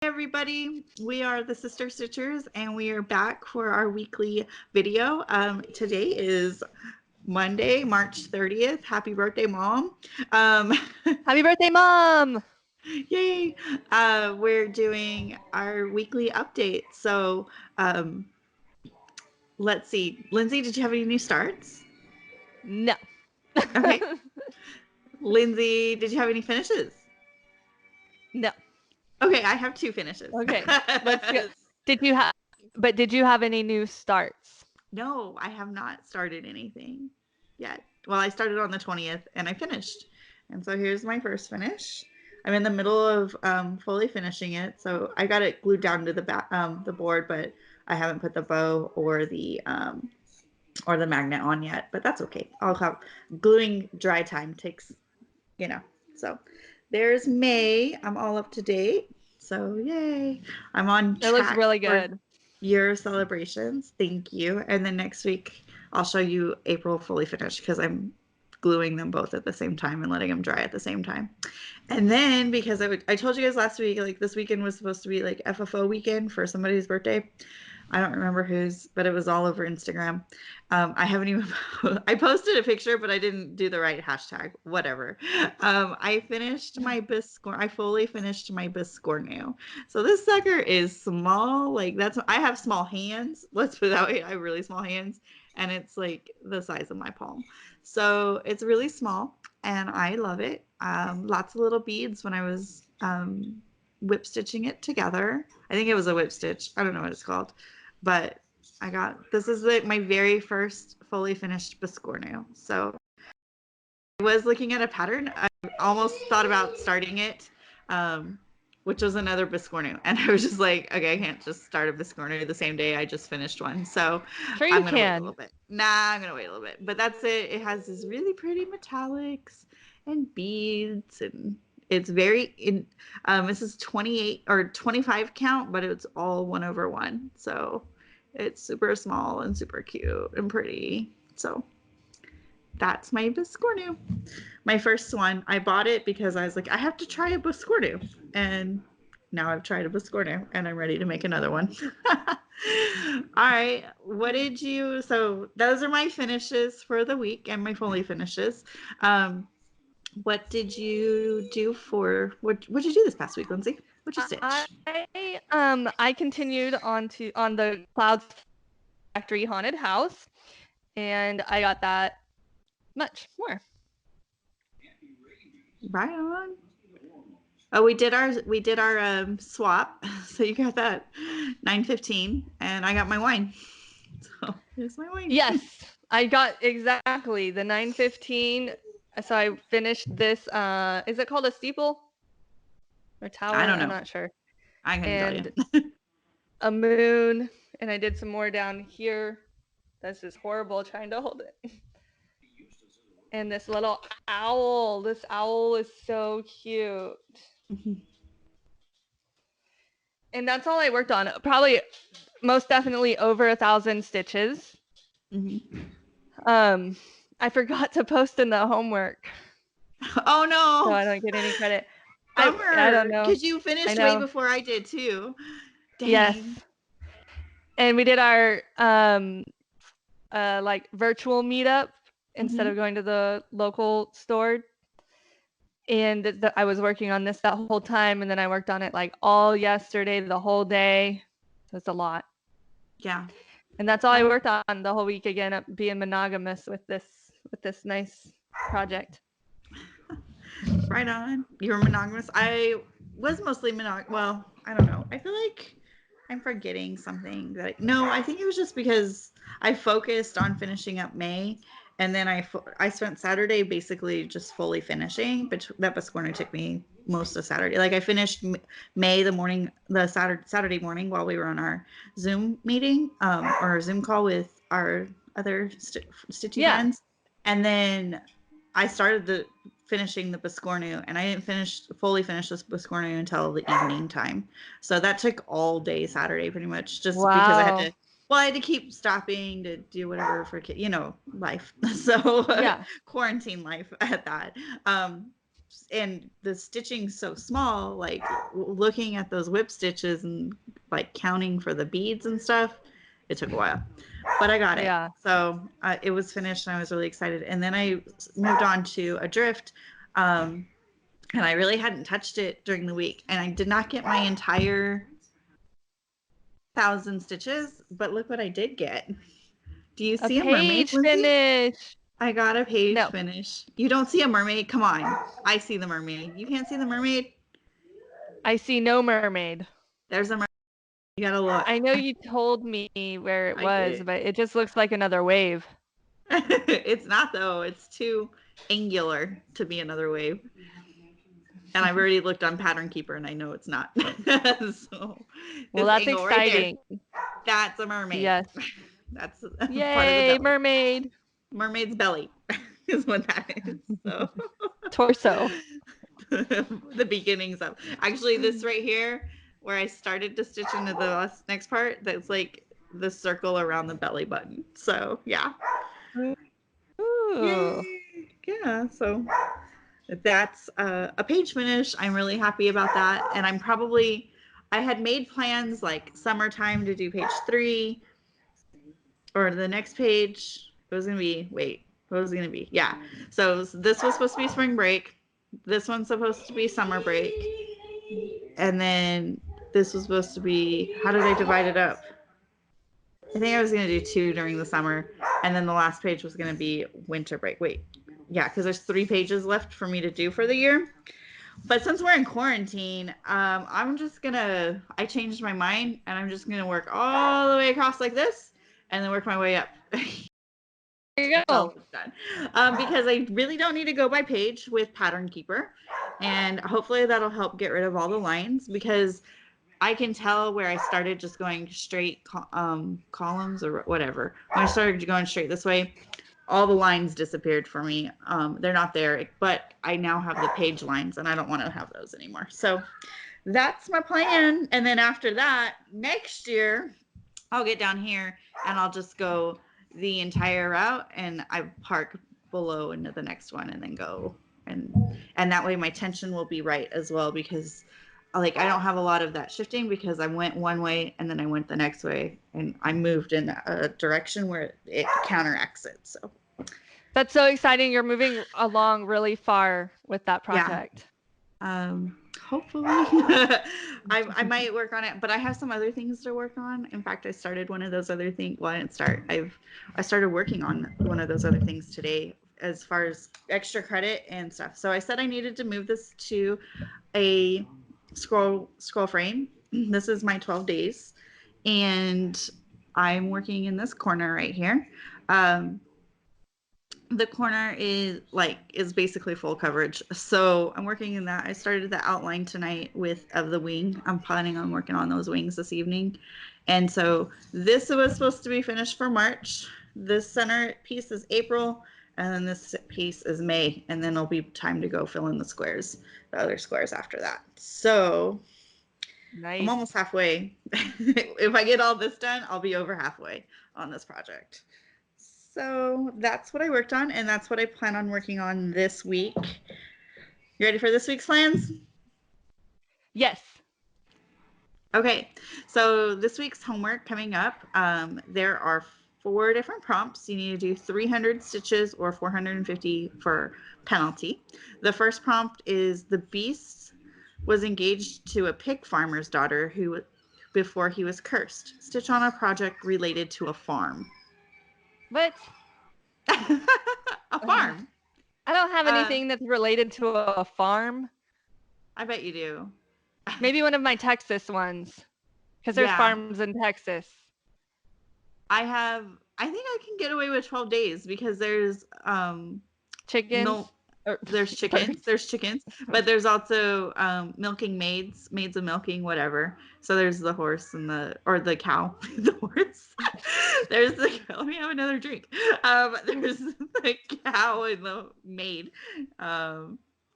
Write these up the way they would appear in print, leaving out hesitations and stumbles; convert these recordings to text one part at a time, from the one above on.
Everybody, we are the Sister Stitchers and we are back for our weekly video. Today is Monday, March 30th. Happy birthday, Mom. Um, Happy birthday, Mom! Yay. We're doing our weekly update. So um, let's see. Lindsay, did you have any new starts? No. Okay. Lindsay, did you have any finishes? No. Okay, I have two finishes. Okay. Let's go. Did you have any new starts? No, I have not started anything yet. Well, I started on the 20th and I finished. And so here's my first finish. I'm in the middle of fully finishing it. So I got it glued down to the board, but I haven't put the bow or the magnet on yet. But that's okay. I'll have gluing dry time takes, So there's May. I'm all up to date. So yay! I'm on It looks track really for good. your celebrations. Thank you. And then next week I'll show you April fully finished because I'm gluing them both at the same time and letting them dry at the same time. And then because I told you guys last week, like this weekend was supposed to be like FFO weekend for somebody's birthday. I don't remember whose, but it was all over Instagram. I haven't even, I posted a picture, but I didn't do the right hashtag, whatever. I fully finished my Biscornu. So this sucker is small. Like I have small hands. Let's put it that way. I have really small hands and it's like the size of my palm. So it's really small and I love it. Lots of little beads when I was whip stitching it together. I think it was a whip stitch. I don't know what it's called. But this is my very first fully finished Biscornu. So I was looking at a pattern. I almost thought about starting it, which was another Biscornu. And I was just like, okay, I can't just start a Biscornu the same day I just finished one. So Sure you I'm going to wait a can. little bit. I'm going to wait a little bit. But that's it. It has these really pretty metallics and beads and it's this is 28 or 25 count, but it's all 1/1. So it's super small and super cute and pretty. So that's my Biscornu. My first one. I bought it because I was like, I have to try a Biscornu. And now I've tried a Biscornu and I'm ready to make another one. All right. So those are my finishes for the week and my fully finishes. What did you do what'd you do this past week, Lindsay? What'd you stitch? I continued on the Clouds Factory haunted house, and I got that much more. Right on. Oh, we did our swap. So you got that 9:15, and I got my wine. So here's my wine. Yes, I got exactly the 9:15. So I finished this. Is it called a steeple or tower? I don't know. I'm not sure. I couldn't tell you. A moon, and I did some more down here. This is horrible trying to hold it. And this little owl. This owl is so cute. And that's all I worked on. Probably, most definitely over 1,000 stitches. I forgot to post in the homework. Oh no! So I don't get any credit. Bummer, I don't know. because you finished way before I did too. Dang. Yes. And we did our like virtual meetup instead of going to the local store. And I was working on this that whole time, and then I worked on it like all yesterday, the whole day. That's a lot. Yeah. And that's all I worked on the whole week again, being monogamous with this nice project. Right on. You were monogamous. I was mostly monogamous. Well, I don't know. I feel like I'm forgetting something no, I think it was just because I focused on finishing up May, and then I spent Saturday basically just fully finishing, but that Biscornu took me most of Saturday. Like I finished May the Saturday morning while we were on our Zoom meeting, or Zoom call with our other stitchy friends, and then I started finishing the Biscornu, and I didn't fully finish this Biscornu until the evening time. So that took all day Saturday pretty much, just because I had to keep stopping to do whatever for life. So quarantine life at that. and the stitching's so small, like looking at those whip stitches and like counting for the beads and stuff, it took a while, but I got it. Yeah. So it was finished and I was really excited. And then I moved on to a drift. And I really hadn't touched it during the week, and I did not get my entire 1,000 stitches, but look what I did get. Do you A see a mermaid, page Lindsay? finish. I got a page No, finish. You don't see a mermaid? Come on. I see the mermaid. You can't see the mermaid? I see no mermaid. There's a mermaid. You gotta look. I know you told me where it I was, did. but it just looks like another wave. It's not, though. It's too angular to be another wave. And I've already looked on Pattern Keeper, and I know it's not. So Well, this that's angle right there, exciting. that's a mermaid. Yes. That's part of the Yay, belly. mermaid. Mermaid's belly is what that is. So Torso. the beginnings of actually this right here where I started to stitch into the next part, that's like the circle around the belly button. So yeah. Ooh. Yay. Yeah. So that's a page finish. I'm really happy about that. And I had made plans like summertime to do page 3 or the next page. It was going to be, wait, what was it going to be? Yeah. So this was supposed to be spring break. This one's supposed to be summer break. And then this was supposed to be, how did I divide it up? I think I was going to do 2 during the summer. And then the last page was going to be winter break. Wait, yeah, because there's 3 pages left for me to do for the year. But since we're in quarantine, I'm just gonna, I changed my mind and I'm just gonna work all the way across like this and then work my way up. There you go. It's done. Because I really don't need to go by page with Pattern Keeper. And hopefully that'll help get rid of all the lines, because I can tell where I started just going straight columns or whatever. When I started going straight this way, all the lines disappeared for me. They're not there, but I now have the page lines and I don't want to have those anymore. So that's my plan. And then after that, next year, I'll get down here and I'll just go the entire route and I park below into the next one and then go. And that way my tension will be right as well, because like I don't have a lot of that shifting because I went one way and then I went the next way and I moved in a direction where it counteracts it. So That's so exciting. You're moving along really far with that yeah. project. Hopefully I might work on it, but I have some other things to work on. In fact, I started one of those other things. Well, I didn't start. I started working on one of those other things today as far as extra credit and stuff. So I said I needed to move this to a scroll frame. This is my 12 days and I'm working in this corner right here. The corner is basically full coverage, so I'm working in that. I started the outline tonight of the wing. I'm planning on working on those wings this evening, and so this was supposed to be finished for March. This center piece is April, and then this piece is May, and then it'll be time to go fill in the other squares after that. So Nice. I'm almost halfway. If I get all this done, I'll be over halfway on this project. So that's what I worked on, and that's what I plan on working on this week. You ready for this week's plans? Yes. Okay, so this week's homework coming up, there are 4 different prompts. You need to do 300 stitches or 450 for penalty. The first prompt is the beast was engaged to a pig farmer's daughter before he was cursed. Stitch on a project related to a farm. What? A farm. I don't have anything that's related to a farm. I bet you do. Maybe one of my Texas ones, because there's farms in Texas. I think I can get away with 12 days because there's chickens. No, there's chickens. There's chickens, but there's also milking maids of milking, whatever. So there's the horse and the cow, the horse. There's let me have another drink. There's the cow and the maid. I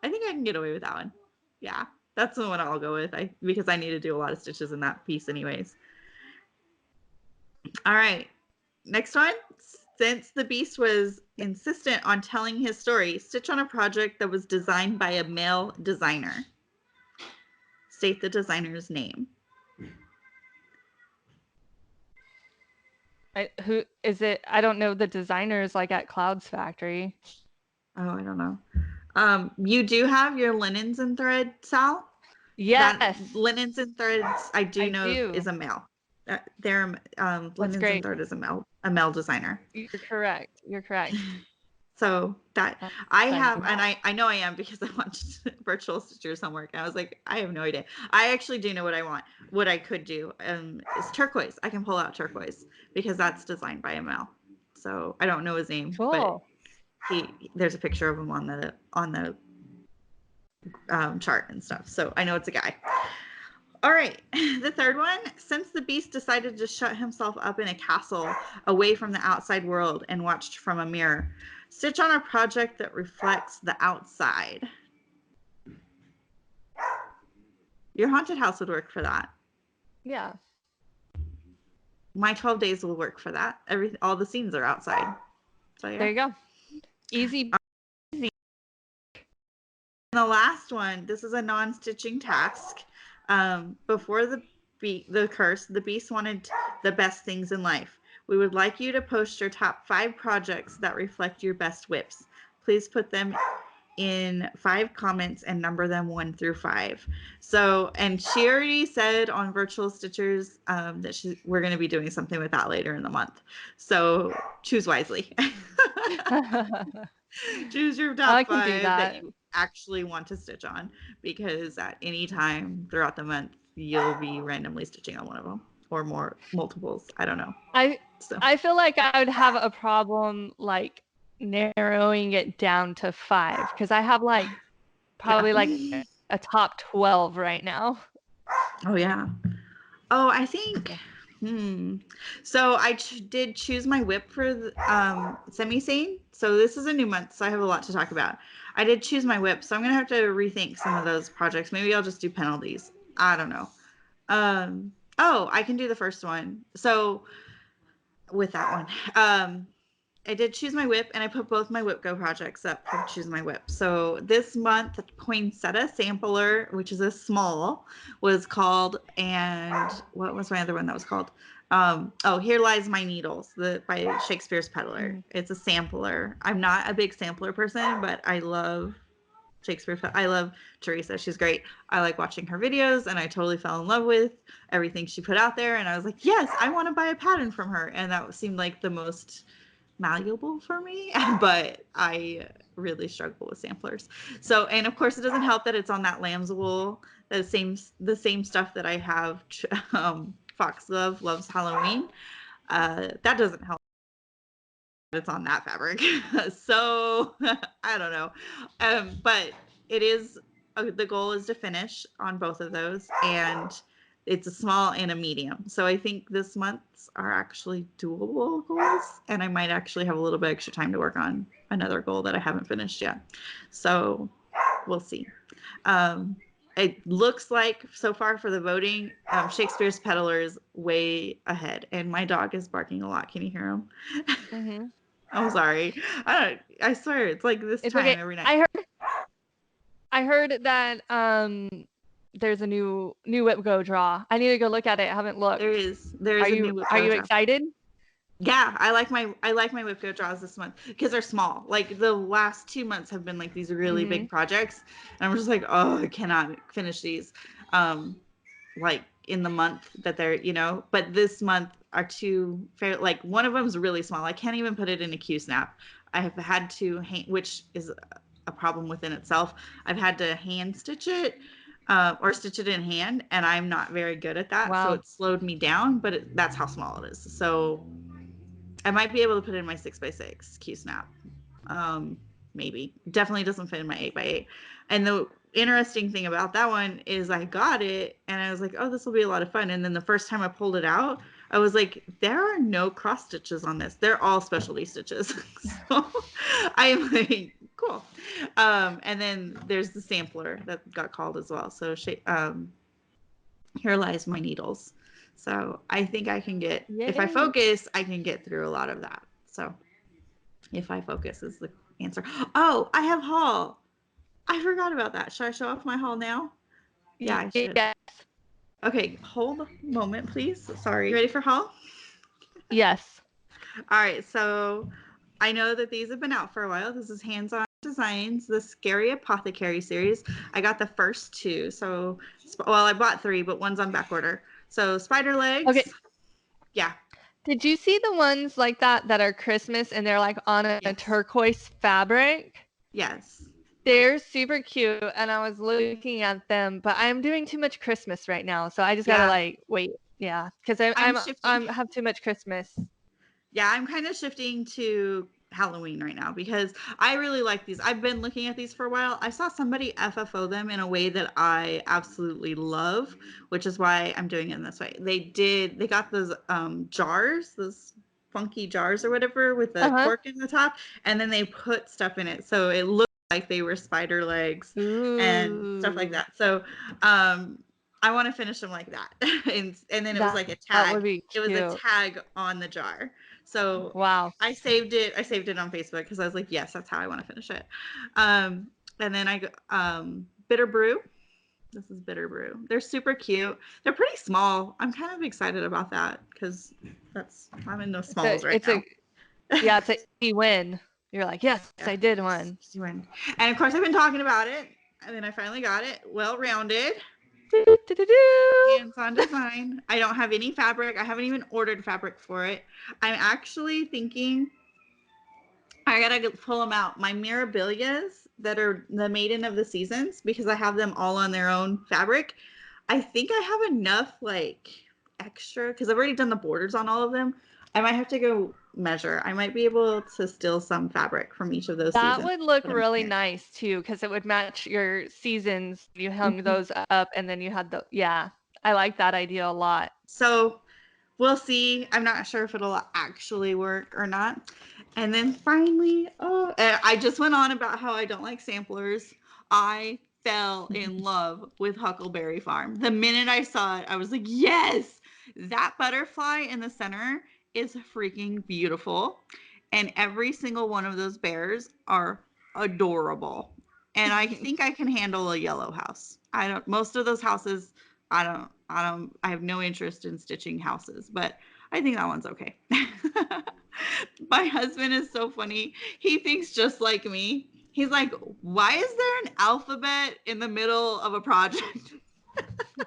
think I can get away with that one. Yeah, that's the one I'll go with. Because I need to do a lot of stitches in that piece, anyways. All right, next one. Since the Beast was insistent on telling his story, stitch on a project that was designed by a male designer. State the designer's name. Who is it? I don't know the designers like at Cloud's Factory. Oh, I don't know. You do have your linens and thread, Sal? Yes, That linens and threads, I do know do. is a male. That's Linens and great. thread is a male designer. You're correct. You're correct. So that That's I have, exciting. and I know I am because I watched Virtual Stitcher's homework, and I was like, I have no idea. I actually do know what I want. What I could do is turquoise. I can pull out turquoise because that's designed by a male. So I don't know his name, but there's a picture of him on the chart and stuff. So I know it's a guy. All right, the third one. Since the Beast decided to shut himself up in a castle away from the outside world and watched from a mirror, stitch on a project that reflects the outside. Your haunted house would work for that. Yeah. My 12 days will work for that. All the scenes are outside. So yeah. There you go. Easy. And the last one, this is a non-stitching task. Before the curse, the Beast wanted the best things in life. We would like you to post your top 5 projects that reflect your best whips. Please put them in 5 comments and number them 1 through 5. So, and she already said on Virtual Stitchers that we're going to be doing something with that later in the month. So choose wisely. Choose your top 5 that you actually want to stitch on, because at any time throughout the month you'll be randomly stitching on one of them or multiples. I don't know. I feel like I would have a problem like narrowing it down to 5 because I have like probably like a top 12 right now. Oh yeah. Oh, I think. So I did choose my whip for the semi-sane. So this is a new month, so I have a lot to talk about. I did choose my whip, so I'm gonna have to rethink some of those projects. Maybe I'll just do penalties. I don't know. Oh, I can do the first one. So with that one, I did choose my whip, and I put both my Whip Go projects up for choose my whip. So this month, Poinsettia Sampler, which is a small, was called, and what was my other one that was called? Here Lies My Needles, by Shakespeare's Peddler. It's a sampler. I'm not a big sampler person, but I love Shakespeare. I love Teresa. She's great. I like watching her videos, and I totally fell in love with everything she put out there. And I was like, yes, I want to buy a pattern from her. And that seemed like the most malleable for me, but I really struggle with samplers. So, and of course it doesn't help that it's on that lamb's wool, the same stuff that I have. Foxglove Loves Halloween. That doesn't help. It's on that fabric. So I don't know. But it is, the goal is to finish on both of those, and it's a small and a medium. So I think this month's are actually doable goals, and I might actually have a little bit extra time to work on another goal that I haven't finished yet. So we'll see. It looks like so far for the voting, Shakespeare's Peddler is way ahead, and my dog is barking a lot. Can you hear him? Mm-hmm. I'm sorry. I swear it's like this time every night. I heard that there's a new Whip Go draw. I need to go look at it. I haven't looked. There is a new Whip Go draw. Are you draw. excited? Yeah, I like my Whip Go draws this month because they're small. Like the last 2 months have been like these really big projects, and I'm just like, oh, I cannot finish these. Like in the month that they're, but this month are two fair, like one of them is really small. I can't even put it in a Q-snap. I have had to which is a problem within itself. I've had to hand stitch it or stitch it in hand, and I'm not very good at that. Wow. So it slowed me down, but that's how small it is. So I might be able to put it in my 6x6 Q-snap. Maybe. Definitely doesn't fit in my 8x8. And the interesting thing about that one is I got it and I was like, oh, this will be a lot of fun. And then the first time I pulled it out, I was like, there are no cross stitches on this. They're all specialty stitches. So I'm like, cool. And then there's the sampler that got called as well. So Here Lies My Needles. So I think I can if I focus, I can get through a lot of that. So If I focus is the answer. Oh, I have haul. I forgot about that. Should I show off my haul now? Yeah, I should. Yes. Okay, hold a moment, please. Sorry. You ready for haul? Yes. All right, so I know that these have been out for a while. This is Hands-On Designs, the Scary Apothecary series. I got the first two. So, well, I bought three, but one's on back order. So, spider legs. Okay. Yeah. Did you see the ones like that are Christmas and they're like on a Yes. turquoise fabric? Yes. They're super cute, and I was looking at them, but I'm doing too much Christmas right now, so I just gotta Yeah. like wait. Yeah, because I'm shifting. I'm have too much Christmas. Yeah, I'm kind of shifting to Halloween right now because I really like these. I've been looking at these for a while. I saw somebody FFO them in a way that I absolutely love, which is why I'm doing it in this way. They got those jars, those funky jars or whatever with the Uh-huh. cork in the top, and then they put stuff in it. So it looked like they were spider legs and stuff like Ooh, that. So I want to finish them like that. And then it was like a that would tag. be It was a cute. tag on the jar. So Wow. I saved it. I saved it on Facebook because I was like, yes, that's how I want to finish it. Um, and then Bitter Brew. This is Bitter Brew. They're super cute. They're pretty small. I'm kind of excited about that because I'm in those smalls right It's now. a yeah, it's a easy win. You're like, yes, Yeah, I did one. and of course I've been talking about it, and then I finally got it. Well rounded. Do, do, do, do. Hands-on design. I don't have any fabric. I haven't even ordered fabric for it. I'm actually thinking I gotta pull them out. My Mirabilias that are the Maiden of the Seasons, because I have them all on their own fabric. I think I have enough like extra because I've already done the borders on all of them. I might have to go measure. I might be able to steal some fabric from each of those That seasons. would look Put them in really here. nice too, because it would match your seasons. You hung Mhm. those up, and then you had yeah. I like that idea a lot. So we'll see. I'm not sure if it'll actually work or not. And then finally, I just went on about how I don't like samplers. I fell in love with Huckleberry Farm. The minute I saw it, I was like, yes, that butterfly in the center is freaking beautiful. And every single one of those bears are adorable. And I think I can handle a yellow house. I don't, most of those houses, I have no interest in stitching houses, but I think that one's okay. My husband is so funny. He thinks just like me. He's like, why is there an alphabet in the middle of a project?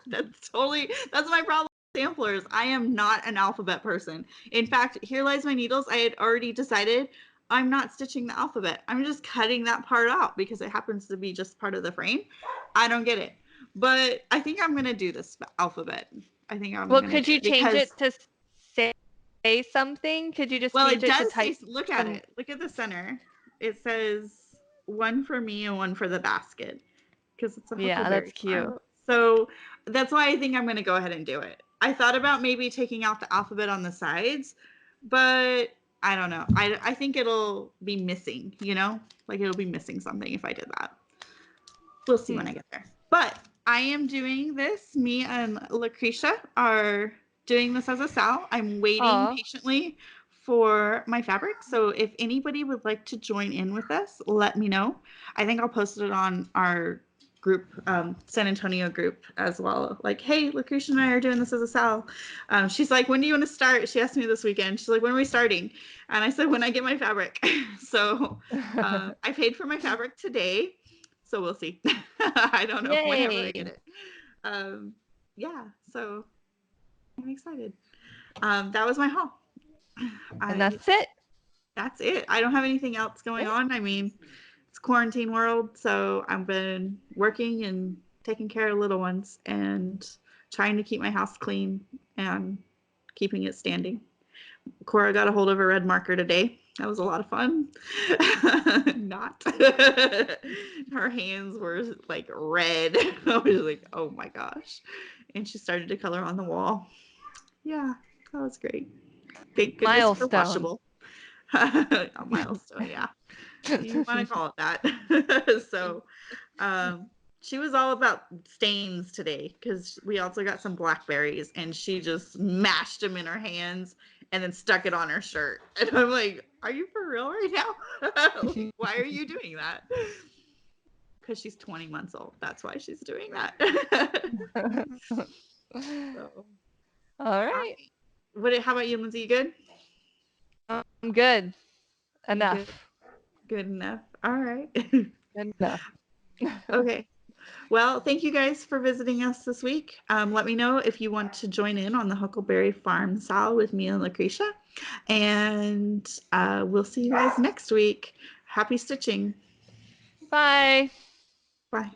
That's my problem with samplers. I am not an alphabet person. In fact, Here Lies My Needles, I had already decided I'm not stitching the alphabet. I'm just cutting that part out because it happens to be just part of the frame. I don't get it. But I think I'm going to do this alphabet. I think I'm Well, going to could do you it change because, it to say something? Could you just well, change it it to does type say, look at some? it. Look at the center. It says one for me and one for the basket because it's a Yeah, that's Huckleberry cute. Farm. So that's why I think I'm going to go ahead and do it. I thought about maybe taking out the alphabet on the sides, but I don't know. I think it'll be missing, like it'll be missing something if I did that. We'll see when Hmm. I get there. But I am doing this. Me and Lucretia are doing this as a Sal. I'm waiting Aw. patiently for my fabric. So if anybody would like to join in with us, let me know. I think I'll post it on our group, San Antonio group as well. Like, hey, Lucretia and I are doing this as a Sal. She's like, when do you want to start? She asked me this weekend. She's like, when are we starting? And I said, when I get my fabric. So I paid for my fabric today. So we'll see. I don't know whenever I get Yay. it. Um, yeah, so I'm excited. That was my haul. And I that's it. That's it. I don't have anything else going on. I mean, it's quarantine world, so I've been working and taking care of little ones and trying to keep my house clean and keeping it standing. Cora got a hold of a red marker today. That was a lot of fun. Not. Her hands were like red. I was like, oh my gosh. And she started to color on the wall. Yeah, that was great. Thank goodness for Milestone. washable. A milestone, yeah. You want to call it that. So, she was all about stains today because we also got some blackberries and she just mashed them in her hands and then stuck it on her shirt. And I'm like, are you for real right now? Like, why are you doing that? Because she's 20 months old. That's why she's doing that. So, All right. how about you, Lindsay? You good? I'm good. Good. Enough. Good enough. All right. Good enough. Okay. Well, thank you guys for visiting us this week. Let me know if you want to join in on the Huckleberry Farm Sal with me and Lucretia. And we'll see you guys next week. Happy stitching. Bye. Bye.